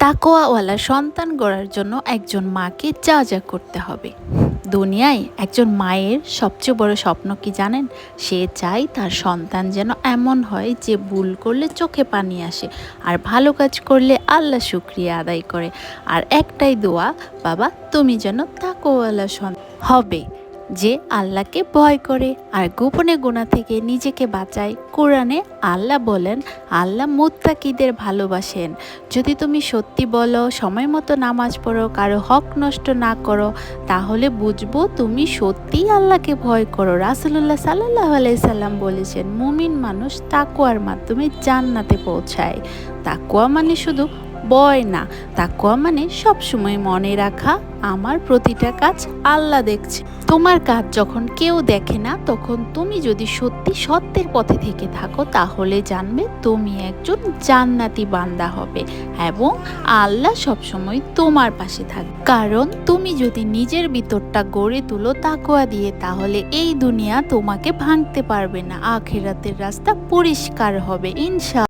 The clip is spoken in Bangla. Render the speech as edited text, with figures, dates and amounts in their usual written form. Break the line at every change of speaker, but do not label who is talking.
তাকওয়াওয়ালা সন্তান গড়ার জন্য একজন মাকে যা যা করতে হবে। দুনিয়ায় একজন মায়ের সবচেয়ে বড় স্বপ্ন কি জানেন? সে চায় তার সন্তান যেন এমন হয় যে ভুল করলে চোখে পানি আসে, আর ভালো কাজ করলে আল্লাহ শুকরিয়া আদায় করে। আর একটাই দোয়া, বাবা তুমি যেন তাকওয়াওয়ালা সন্তান হবে, যে আল্লাহকে ভয় করে আর গোপনে গুনাহ থেকে নিজেকে বাঁচায়। কোরআনে আল্লাহ বলেন, আল্লাহ মুত্তাকিদের ভালোবাসেন। যদি তুমি সত্যি বলো, সময় মতো নামাজ পড়ো, কারো হক নষ্ট না করো, তাহলে বুঝবো তুমি সত্যিই আল্লাহকে ভয় করো। রাসূলুল্লাহ সাল্লাল্লাহু আলাইহি সাল্লাম বলেছেন, মুমিন মানুষ তাকওয়ার মাধ্যমে জান্নাতে পৌঁছায়। তাকওয়া মানে শুধু ভয় না, তাকওয়া মানে সবসময় মনে রাখা আমার প্রতিটা কাজ আল্লাহ দেখছে। তোমার কাজ যখন কেউ দেখে না, তখন তুমি যদি সত্যি সত্যের পথে থেকে থাকো, তাহলে জানবে তুমি একজন জান্নাতি বান্দা হবে এবং আল্লাহ সবসময় তোমার পাশে থাকবে। কারণ তুমি যদি নিজের ভিতরটা গড়ে তুলো তাকওয়া দিয়ে, তাহলে এই দুনিয়া তোমাকে ভাঙতে পারবে না, আখিরাতের রাস্তা পরিষ্কার হবে ইনশাআল্লাহ।